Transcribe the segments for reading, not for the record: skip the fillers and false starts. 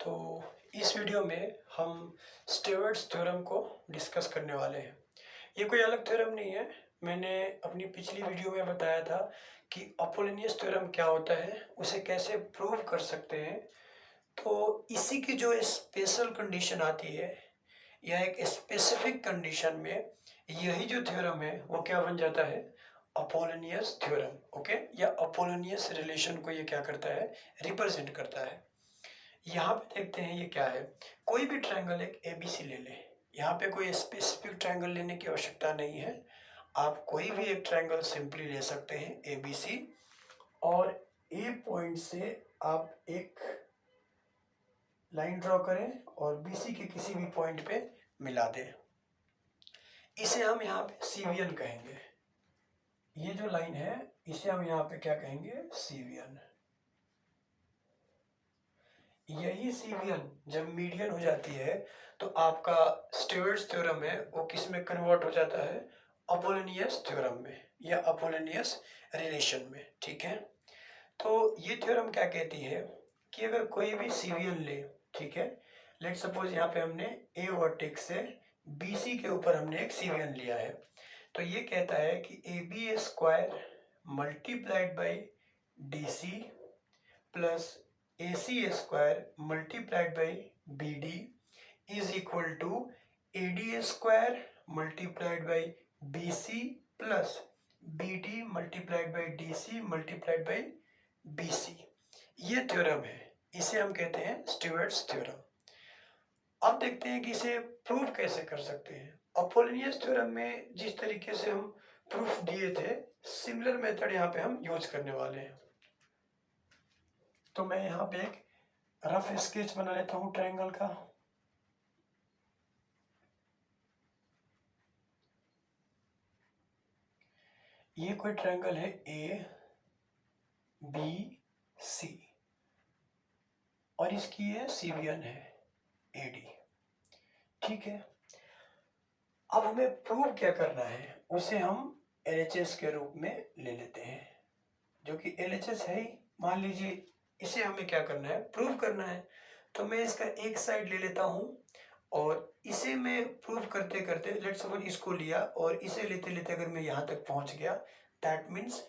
तो इस वीडियो में हम स्टीवर्ट्स थ्योरम को डिस्कस करने वाले हैं। ये कोई अलग थ्योरम नहीं है। मैंने अपनी पिछली वीडियो में बताया था कि अपोलोनियस थ्योरम क्या होता है, उसे कैसे प्रूव कर सकते हैं। तो इसी की जो स्पेशल कंडीशन आती है या एक स्पेसिफिक कंडीशन में यही जो थ्योरम है वो क्या बन जाता है, अपोलोनियस थ्योरम। ओके, या अपोलोनियस रिलेशन को ये क्या करता है, रिप्रेजेंट करता है। यहाँ पे देखते हैं ये क्या है। कोई भी ट्रायंगल एक एबीसी ले ले। यहाँ पे कोई स्पेसिफिक ट्रायंगल लेने की आवश्यकता नहीं है। आप कोई भी एक ट्रायंगल सिंपली ले सकते हैं एबीसी, और ए पॉइंट से आप एक लाइन ड्रॉ करें और बीसी के किसी भी पॉइंट पे मिला दें। इसे हम यहाँ पे सीवीएन कहेंगे। ये जो लाइन है इसे हम यहाँ पे क्या कहेंगे, सीवीएन। यही सीवीएन जब मीडियन हो जाती है तो आपका स्टीवर्ट्स थ्योरम है वो किस में कन्वर्ट हो जाता है, अपोलोनियस थ्योरम में या अपोलोनियस रिलेशन में। ठीक है, तो ये थ्योरम क्या कहती है कि अगर कोई भी सीवीएन ले, ठीक है, लेट सपोज यहाँ पे हमने ए वर्टेक्स से बीसी के ऊपर हमने एक सीवीएन लिया है, तो ये कहता है कि A B square multiplied by D C plus A C square multiplied by B D is equal to A D square multiplied by B C plus B D multiplied by D C multiplied by B C. ये theorem है, इसे हम कहते हैं Stewarts theorem. अब देखते हैं कि इसे प्रूव कैसे कर सकते हैं। अपोलोनियस थ्योरम में जिस तरीके से हम प्रूफ दिए थे, सिमिलर मेथड यहाँ पे हम यूज करने वाले हैं। तो मैं यहाँ पे एक रफ स्केच बना लेता हूँ ट्रायंगल का। ये कोई ट्रायंगल है ए बी सी और इसकी ये सीवीएन है ए डी। ठीक है, अब हमें प्रूव क्या करना है, उसे हम एलएचएस के रूप में ले लेते हैं, जो कि एलएचएस है ही। मान लीजिए इसे हमें क्या करना है, प्रूव करना है। तो मैं इसका एक साइड ले लेता हूँ और इसे मैं प्रूव करते करते, लेट्स सपोज इसको लिया और इसे लेते लेते अगर मैं यहाँ तक पहुँच गया, that means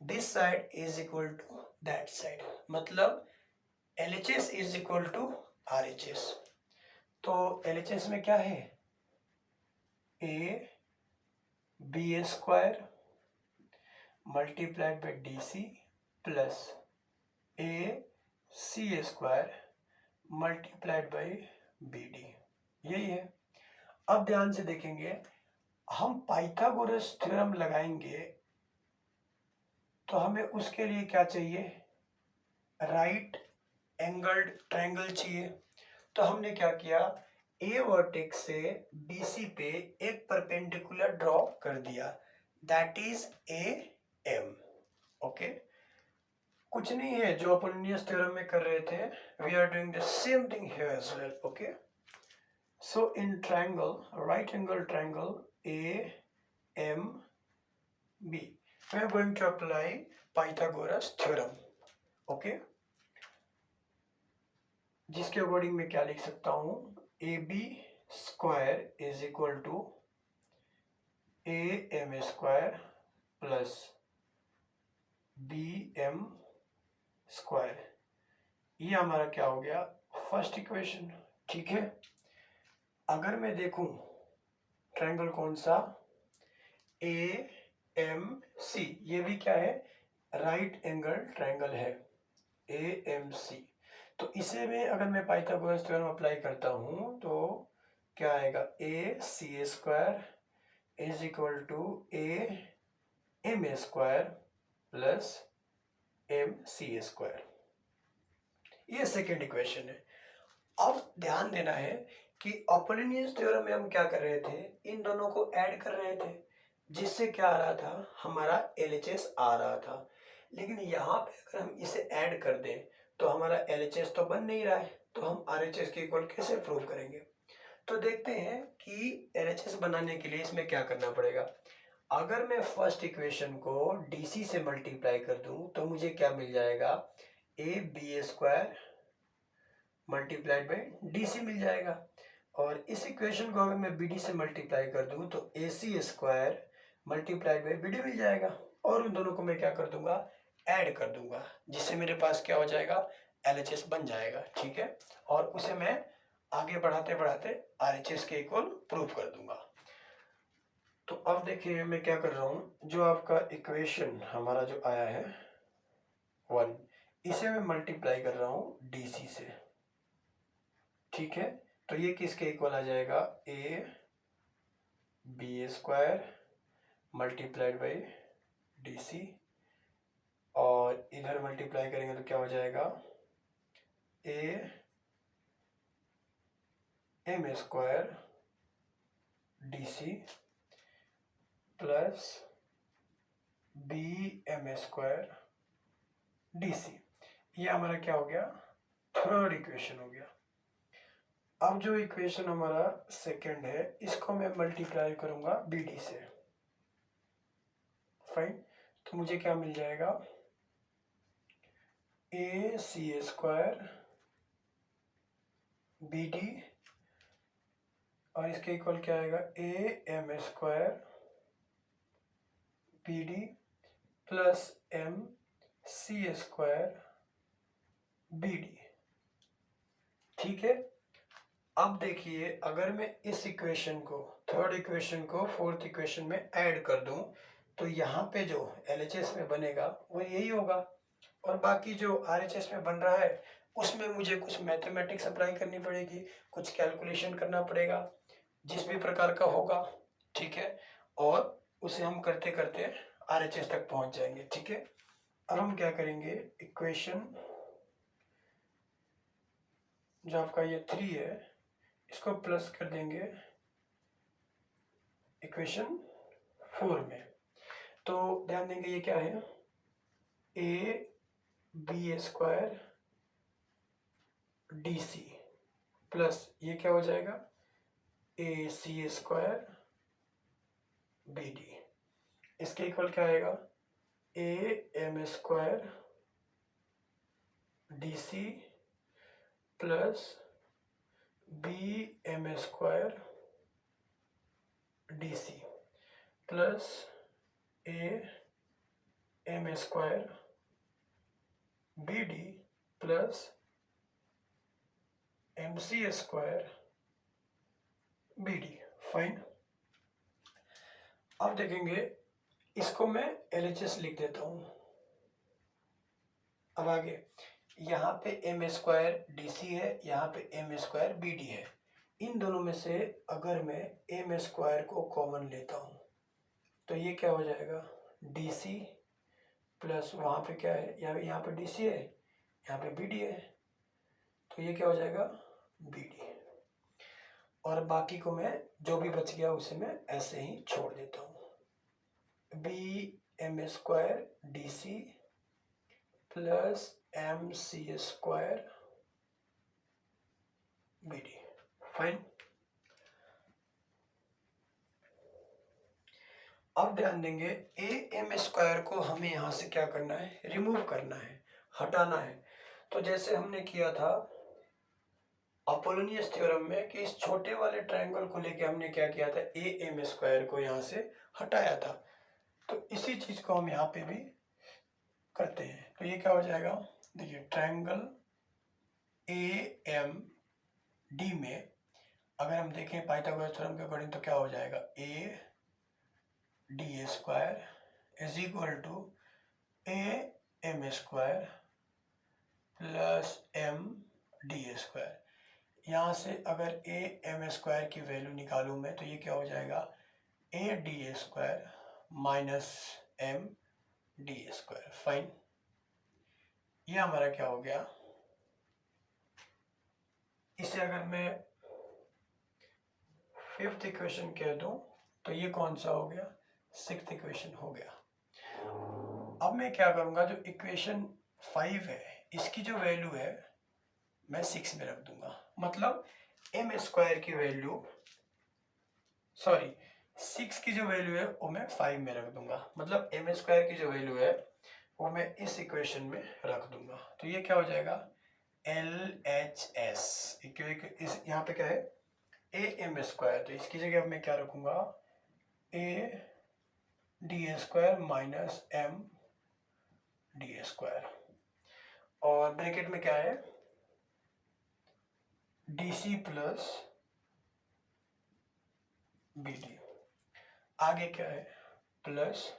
this side is equal to that side, मतलब LHS is equal to RHS। तो LHS में क्या है, A B square multiplied by D C plus A C square multiplied by B D, यही है। अब ध्यान से देखेंगे, हम पाइथागोरस थ्योरम लगाएंगे तो हमें उसके लिए क्या चाहिए, राइट एंगल्ड ट्रायंगल चाहिए। तो हमने क्या किया, ए वर्टेक्स से बीसी पे एक परपेंडिकुलर ड्रॉ कर दिया, that is A M. Okay, कुछ नहीं है जो अपोलोनियस थ्योरम में कर रहे थे, we are doing the same thing here as well. Okay, so in triangle, right angle triangle A M B, we are going to apply Pythagoras theorem. Okay, जिसके according मैं क्या लिख सकता हूं, A B square is equal to A M square plus B M square. ये हमारा क्या हो गया, फर्स्ट इक्वेशन। ठीक है, अगर मैं देखूं ट्रायंगल कौन सा, ए एम सी, ये भी क्या है, राइट एंगल ट्रायंगल है ए एम सी। तो इसे में अगर मैं पाइथागोरस थ्योरम अप्लाई करता हूं तो क्या आएगा, A C square is equal to A M square plus M C square. ये सेकेंड इक्वेशन है। अब ध्यान देना है कि अपोलोनियस थ्योरम में हम क्या कर रहे थे, इन दोनों को ऐड कर रहे थे, जिससे क्या आ रहा था, हमारा LHS आ रहा था। लेकिन यहाँ पे अगर हम इसे ऐड कर दें तो हमारा LHS तो बन नहीं रहा है, तो हम RHS के इक्वल कैसे प्रूव करेंगे। तो देखते हैं कि LHS बनाने के लिए इसमें क्या करना पड़ेगा। अगर मैं फर्स्ट इक्वेशन को DC से मल्टीप्लाई कर दूं तो मुझे क्या मिल जाएगा, A B square multiplied by D C मिल जाएगा। और इस इक्वेशन को अगर मैं बी डी से मल्टीप्लाई कर दूँ तो A C square multiplied by B D मिल जाएगा। और उन दोनों को मैं क्या कर दूंगा, ऐड कर दूंगा, जिससे मेरे पास क्या हो जाएगा, LHS बन जाएगा। ठीक है, और उसे मैं आगे बढ़ाते बढ़ाते RHS के इक्वल प्रूव कर दूंगा। तो अब देखिए मैं क्या कर रहा हूं, जो आपका इक्वेशन हमारा जो आया है 1, इसे मैं मल्टीप्लाई कर रहा हूं DC से। ठीक है, तो ये किसके इक्वल आ जाएगा, A B square multiplied by DC, और इधर मल्टीप्लाई करेंगे तो क्या हो जाएगा, A M square DC plus B M square DC। ये हमारा क्या हो गया, थर्ड इक्वेशन हो गया। अब जो इक्वेशन हमारा सेकंड है, इसको मैं मल्टीप्लाई करूंगा BD से। फाइन, तो मुझे क्या मिल जाएगा, ए सी स्क्वायर BD, और इसके इक्वल क्या आएगा, A M square BD plus M C square BD। ठीक है, अब देखिए अगर मैं इस इक्वेशन को, थर्ड इक्वेशन को फोर्थ इक्वेशन में ऐड कर दूं तो यहाँ पे जो LHS में बनेगा वो यही होगा, और बाकी जो RHS में बन रहा है उसमें मुझे कुछ मैथमेटिक्स अप्लाई करनी पड़ेगी, कुछ कैलकुलेशन करना पड़ेगा, जिस भी प्रकार का होगा। ठीक है, और उसे हम करते करते RHS तक पहुंच जाएंगे। ठीक है, अब हम क्या करेंगे, इक्वेशन जो आपका ये 3 है इसको प्लस कर देंगे इक्वेशन 4 में। तो ध्यान देंगे ये क्या है, A B square DC plus ये क्या हो जाएगा, ए सी स्क्वायर BD। इसके इक्वल क्या आएगा, A M square DC plus B M square DC plus A M square BD plus M C square BD। Fine, अब देखेंगे इसको मैं LHS लिख देता हूं। अब आगे यहाँ पे एम स्क्वायर DC है, यहाँ पे एम स्क्वायर BD है। इन दोनों में से अगर मैं एम स्क्वायर को कॉमन लेता हूँ तो ये क्या हो जाएगा, DC प्लस वहाँ पे क्या है, यहाँ पे DC है, यहाँ पे BD है, तो ये क्या हो जाएगा, BD। और बाकी को मैं जो भी बच गया उसे मैं ऐसे ही छोड़ देता हूँ, B M square DC plus M C square BD। Fine, अब ध्यान देंगे ए एम स्क्वायर को हमें यहाँ से क्या करना है, रिमूव करना है, हटाना है। तो जैसे हमने किया था अपोलोनियस थ्योरम में कि इस छोटे वाले ट्रायंगल को लेके हमने क्या किया था, ए एम स्क्वायर को यहाँ से हटाया था। तो इसी चीज को हम यहाँ पे भी करते हैं। तो ये क्या हो जाएगा, देखिए ट्रायंगल ए एम डी में अगर हम देखें पाइथागोरस थ्योरम के अकॉर्डिंग तो क्या हो जाएगा, A D square is equal to A M square plus M D square. यहाँ से अगर ए एम स्क्वायर की वैल्यू निकालूं मैं तो ये क्या हो जाएगा, A D square minus M D square. Fine, ये हमारा क्या हो गया। इसे अगर मैं फिफ्थ इक्वेशन कह दूं तो ये कौन सा हो गया, सिक्स्थ इक्वेशन हो गया। अब मैं क्या करूंगा, जो इक्वेशन 5 है इसकी जो वैल्यू है मैं 6 में रख दूंगा, मतलब एम स्क्वायर की वैल्यू, सॉरी 6 की जो वैल्यू है वो मैं 5 में रख दूंगा, मतलब एम स्क्वायर की जो वैल्यू है वो मैं इस इक्वेशन में रख दूंगा। तो ये क्या हो जाएगा, LHS क्योंकि इस यहाँ पे क्या है AM स्क्वायर, तो इसकी जगह अब मैं क्या रखूँगा AD² माइनस MD², और ब्रैकेट में क्या है DC प्लस BD, आगे क्या है plus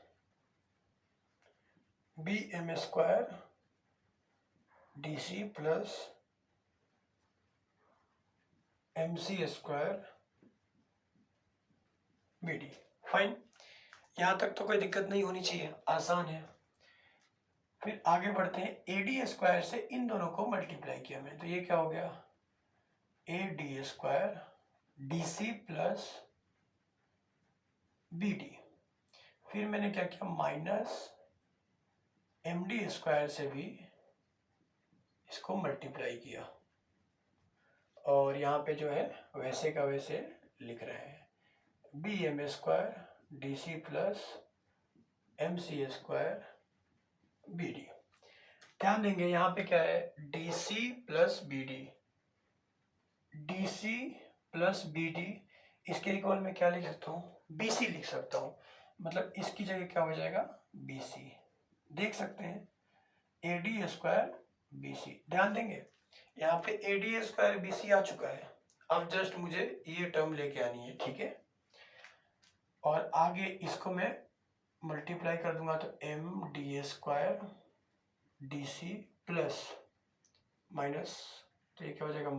BM² DC plus MC² BD। Fine, यहाँ तक तो कोई दिक्कत नहीं होनी चाहिए, आसान है। फिर आगे बढ़ते हैं, AD² से इन दोनों को मल्टीप्लाई किया मैंने, तो ये क्या हो गया AD² DC प्लस BD। फिर मैंने क्या किया माइनस MD² से भी इसको मल्टीप्लाई किया, और यहाँ पे जो है वैसे का वैसे लिख रहे हैं BM² DC plus MC² BD। ध्यान देंगे यहाँ पे क्या है DC plus BD, DC plus BD, इसके इक्वल में क्या लिख सकता हूँ BC लिख सकता हूँ, मतलब इसकी जगह क्या हो जाएगा BC, देख सकते हैं AD² BC। ध्यान देंगे यहाँ पे AD² BC आ चुका है, अब जस्ट मुझे ये टर्म लेके आनी है, ठीक है। और आगे इसको मैं मल्टीप्लाई कर दूंगा तो MD² DC प्लस माइनस, तो ये क्या हो जाएगा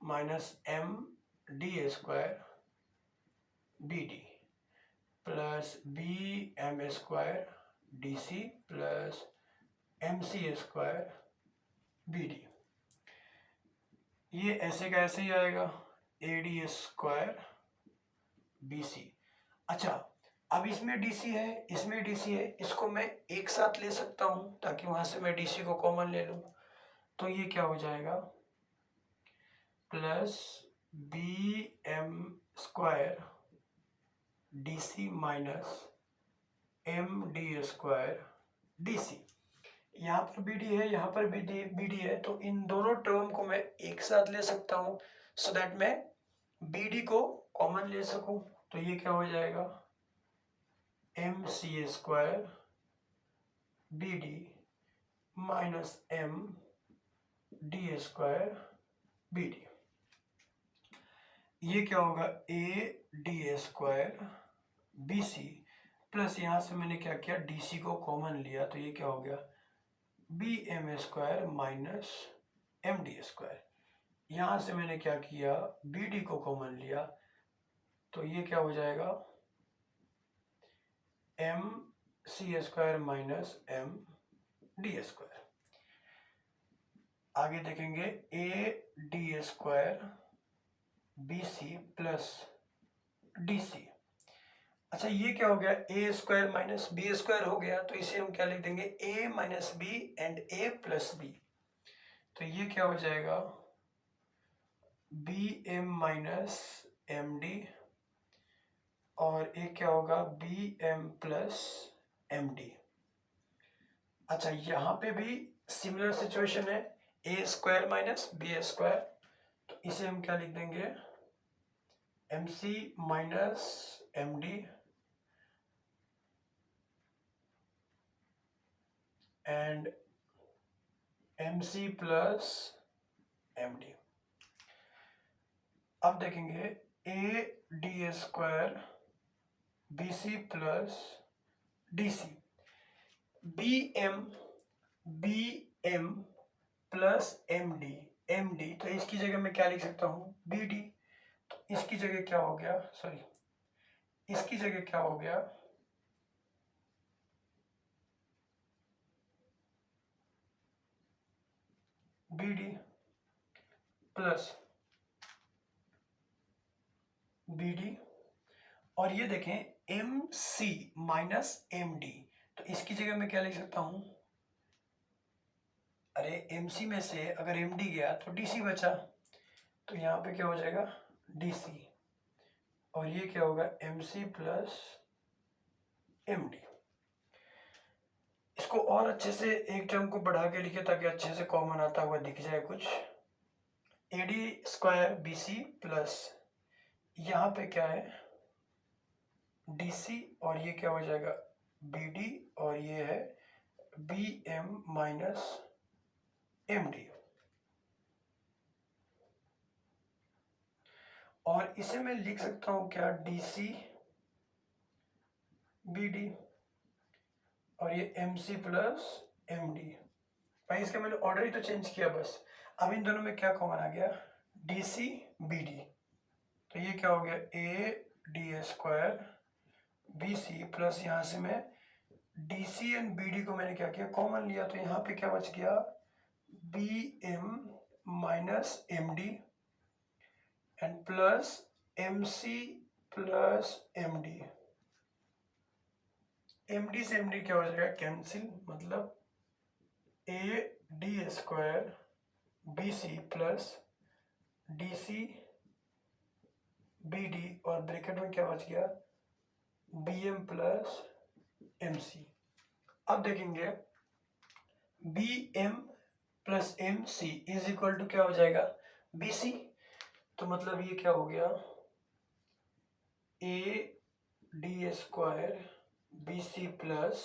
minus MD² BD plus BM² DC plus MC² BD। ये ऐसे का ऐसे ही आएगा AD² BC। अच्छा, अब इसमें DC है, इसमें DC है, इसको मैं एक साथ ले सकता हूं ताकि वहां से मैं DC को कॉमन ले लूं, तो ये क्या हो जाएगा plus BM² DC minus MD² DC। यहाँ पर BD है, यहाँ पर BD है, तो इन दोनों टर्म को मैं एक साथ ले सकता हूँ सो दैट मैं BD को कॉमन ले सकूं, तो ये क्या हो जाएगा MC² BD minus MD² BD। ये क्या होगा AD² BC प्लस यहाँ से मैंने क्या किया DC को कॉमन लिया, तो ये क्या हो गया BM² माइनस MD²। यहाँ से मैंने क्या किया BD को कॉमन लिया, तो ये क्या हो जाएगा MC² माइनस MD²। आगे देखेंगे AD² BC प्लस DC। अच्छा, ये क्या हो गया A² माइनस B² हो गया, तो इसे हम क्या लिख देंगे A minus B and A plus B, तो ये क्या हो जाएगा BM माइनस MD और एक क्या होगा BM प्लस MD। अच्छा, यहाँ पे भी सिमिलर सिचुएशन है A² माइनस B², तो इसे हम क्या लिख देंगे MC minus MD and MC plus MD। अब देखेंगे AD² BC plus DC, BM plus MD, तो इसकी जगह मैं क्या लिख सकता हूँ BD, तो इसकी जगह क्या हो गया इसकी जगह क्या हो गया BD प्लस BD, और ये देखें MC माइनस MD, तो इसकी जगह मैं क्या लिख सकता हूं अरे MC में से अगर MD गया तो DC बचा, तो यहाँ पे क्या हो जाएगा DC, और ये क्या होगा MC प्लस MD। इसको इसको और अच्छे से एक टर्म को बढ़ा के लिखे ताकि अच्छे से कॉमन आता हुआ दिख जाए कुछ। AD स्क्वायर BC प्लस यहाँ पे क्या है DC और ये क्या हो जाएगा BD और ये है BM माइनस MD। और इसे मैं लिख सकता हूँ क्या DC BD और ये MC प्लस MD। भाई इसका मैंने ऑर्डर ही तो चेंज किया बस। अब इन दोनों में क्या कॉमन आ गया DC BD, तो ये क्या हो गया AD स्क्वायर BC प्लस यहाँ से मैं DC एंड BD को मैंने क्या किया कॉमन लिया, तो यहाँ पे क्या बच गया BM minus MD and plus MC plus MD। MD से MD क्या हो जाएगा कैंसिल, मतलब AD square BC plus DC BD और ब्रैकेट में क्या बच गया BM प्लस MC। अब देखेंगे BM plus MC is equal to क्या हो जाएगा BC, तो मतलब ये क्या हो गया AD square BC plus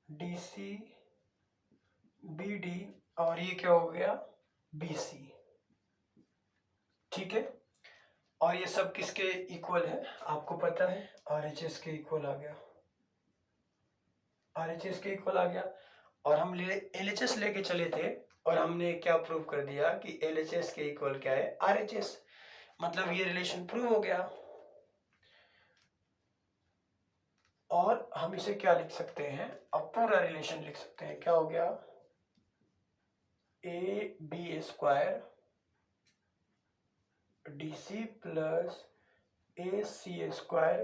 DC BD और ये क्या हो गया BC। ठीक है, और ये सब किसके इक्वल है आपको पता है, RHS के इक्वल आ गया, RHS के इक्वल आ गया। और हम LHS लेके चले थे और हमने क्या प्रूव कर दिया कि LHS के इक्वल क्या है RHS, मतलब ये रिलेशन प्रूव हो गया। और हम इसे क्या लिख सकते हैं, अब पूरा रिलेशन लिख सकते हैं, क्या हो गया AB square DC plus AC square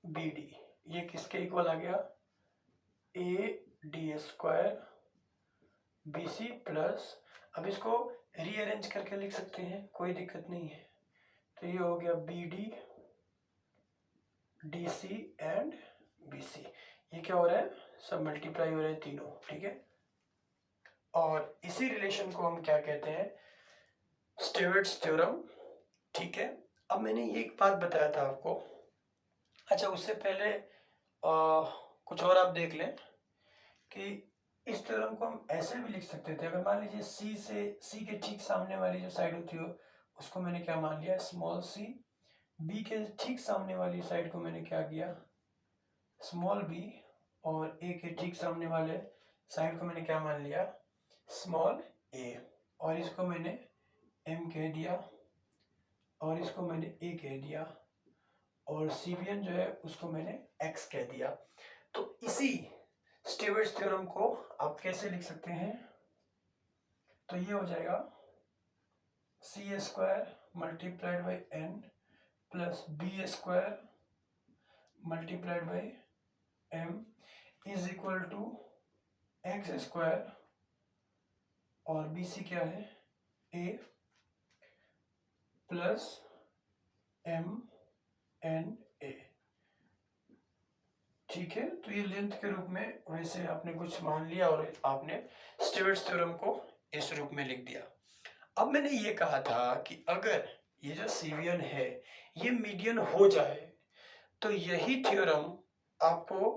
BD, ये किसके इक्वल आ गया AD स्क्वायर BC प्लस, अब इसको रीअरेंज करके लिख सकते हैं कोई दिक्कत नहीं है, तो ये हो गया BD DC एंड BC, ये क्या हो रहा है सब मल्टीप्लाई हो रहे हैं तीनों। ठीक है, और इसी रिलेशन को हम क्या कहते हैं स्टीवर्ट्स थ्योरम। ठीक है, अब मैंने ये एक बात बताया था आपको, अच्छा उससे पहले कुछ और आप देख लें कि इस थ्योरम को हम ऐसे भी लिख सकते थे, अगर मान लीजिए C के ठीक सामने वाली जो साइड होती हो उसको मैंने क्या मान लिया स्मॉल c, B के ठीक सामने वाली साइड को मैंने क्या किया स्मॉल b, और A के ठीक सामने वाले साइड को मैंने क्या मान लिया स्मॉल a, और इसको मैंने M कह दिया और इसको मैंने A कह दिया और CBN जो है उसको मैंने X कह दिया। तो इसी स्टीवर्ट्स थ्योरम को आप कैसे लिख सकते हैं, तो ये हो जाएगा C square multiplied by N plus B square multiplied by M is equal to X square और BC क्या है A plus M N A। ठीक है, तो ये लेंथ के रूप में वैसे आपने कुछ मान लिया और आपने स्टीवर्ट्स थ्योरम को इस रूप में लिख दिया। अब मैंने ये कहा था कि अगर ये जो CBN है ये मीडियन हो जाए तो यही थ्योरम आपको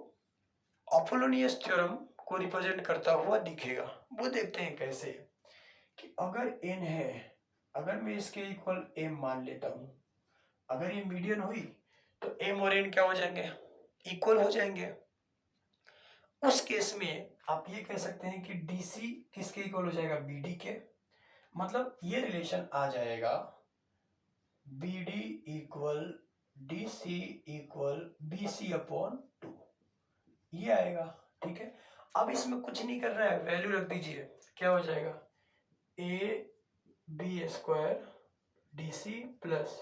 अपोलोनियस थ्योरम को रिप्रेजेंट करता हुआ दिखेगा। वो देखते हैं कैसे, कि अगर n है, अगर मैं इसके इक्वल m मान लेता हूं, अगर ये मीडियन हुई तो m और n क्या हो जाएंगे इक्वल हो जाएंगे। उस केस में आप ये कह सकते हैं कि DC किसके इक्वल हो जाएगा BD के, मतलब ये रिलेशन आ जाएगा BD equal DC equal BC upon 2, ये आएगा। ठीक है, अब इसमें कुछ नहीं करना है, वैल्यू रख दीजिए, क्या हो जाएगा AB square DC plus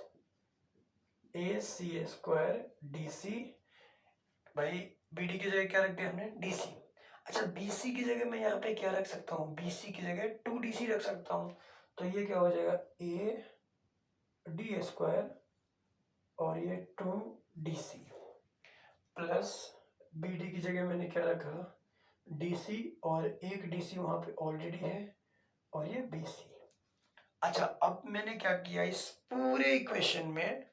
AC square DC, भाई BD की जगह क्या रख दिया हमने DC। अच्छा BC की जगह मैं यहाँ पे क्या रख सकता हूँ, BC की जगह 2DC रख सकता हूँ, तो ये क्या हो जाएगा AD स्क्वायर और ये 2DC। प्लस बी डी की जगह मैंने क्या रखा, डी सी, और एक डी सी वहाँ पे ऑलरेडी है और ये बी सी। अच्छा, अब मैंने क्या किया, इस पूरे इक्वेशन में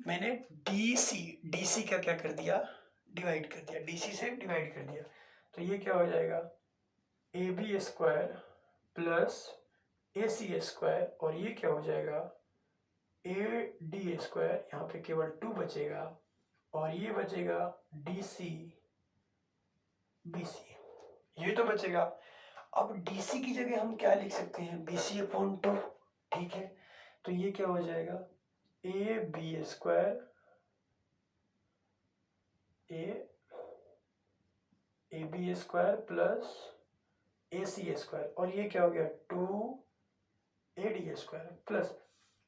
मैंने डी सी का क्या कर दिया, डिवाइड कर दिया, डी सी से डिवाइड कर दिया। तो ये क्या हो जाएगा, A B square plus A C square, और ये क्या हो जाएगा, ए डी स्क्वायर, यहाँ पे केवल 2 बचेगा, और ये बचेगा डी सी बी सी, ये तो बचेगा। अब डी सी की जगह हम क्या लिख सकते हैं, बी सी अपॉन 2, ठीक है। तो ये क्या हो जाएगा, A B square A B square plus A C square, और ये क्या हो गया, 2 A D square, plus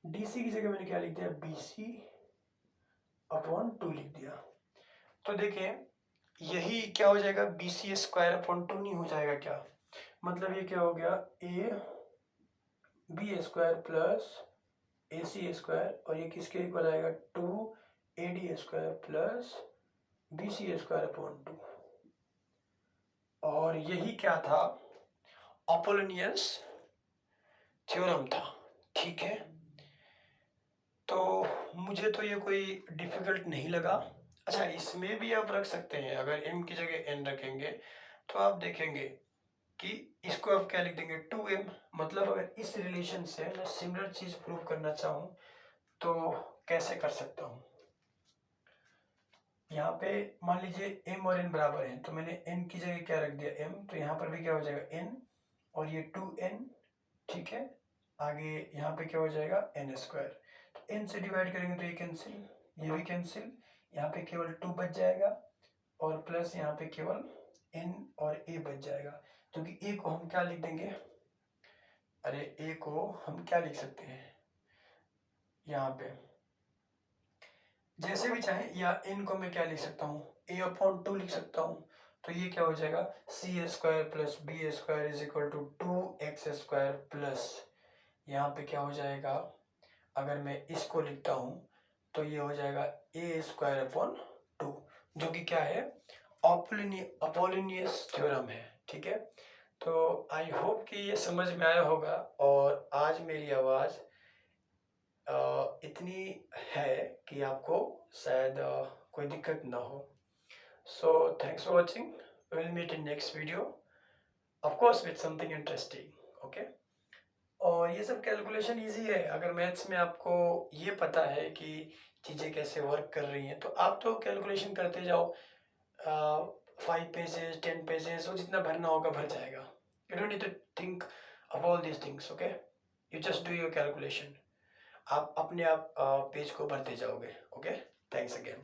D C की जगह मैंने क्या लिख दिया, बी सी अपॉन 2 लिख दिया। तो देखें, यही क्या हो जाएगा, बी सी स्क्वायर अपॉन 2 नहीं हो जाएगा क्या, मतलब ये क्या हो गया, A B square plus A C square, और ये किसके इक्वल आएगा, 2 A D square plus B C square upon 2। और यही क्या था, अपोलोनियस थ्योरम था, ठीक है। तो मुझे तो ये कोई डिफिकल्ट नहीं लगा। अच्छा, इसमें भी आप रख सकते हैं, अगर m की जगह n रखेंगे तो आप देखेंगे कि इसको आप क्या लिख देंगे, 2m। मतलब अगर इस रिलेशन से मैं सिमिलर चीज प्रूव करना चाहूँ तो कैसे कर सकता हूँ, यहाँ पे मान लीजिए m और n बराबर हैं, तो मैंने n की जगह क्या रख दिया, m, तो यहाँ पर भी क्या हो जाएगा, n, और ये 2n, ठीक है। आगे यहाँ पे क्या हो जाएगा, n स्क्वायर, तो n से डिवाइड करेंगे तो ये कैंसिल, ये भी कैंसिल, यहाँ पे केवल 2 बच जाएगा, और प्लस यहाँ पे केवल n और a बच जाएगा, क्योंकि a को हम क्या लिख देंगे, अरे a को हम क्या लिख सकते हैं, यहाँ पे जैसे भी चाहे, या n को मैं क्या लिख सकता हूँ, a अपॉन 2 लिख सकता हूँ। तो ये क्या हो जाएगा, C square plus B square is equal to 2x square plus, यहाँ पे क्या हो जाएगा, अगर मैं इसको लिखता हूँ तो ये हो जाएगा ए स्क्वायर अपॉन 2, जो कि क्या है, अपोलोनियस थ्योरम है, ठीक है। तो आई होप कि ये समझ में आया होगा, और आज मेरी आवाज़ इतनी है कि आपको शायद कोई दिक्कत ना हो। So thanks for watching, will meet in next video, of course with something interesting, okay. और ये सब कैलकुलेशन इजी है, अगर मैथ्स में आपको ये पता है कि चीज़ें कैसे वर्क कर रही हैं तो आप तो कैलकुलेशन करते जाओ, 5 पेजेस 10 पेजेस, वो जितना भरना होगा भर जाएगा। You don't need to think of all these things, okay, you just do your calculation, आप अपने आप पेज को भरते जाओगे, ओके। Thanks again.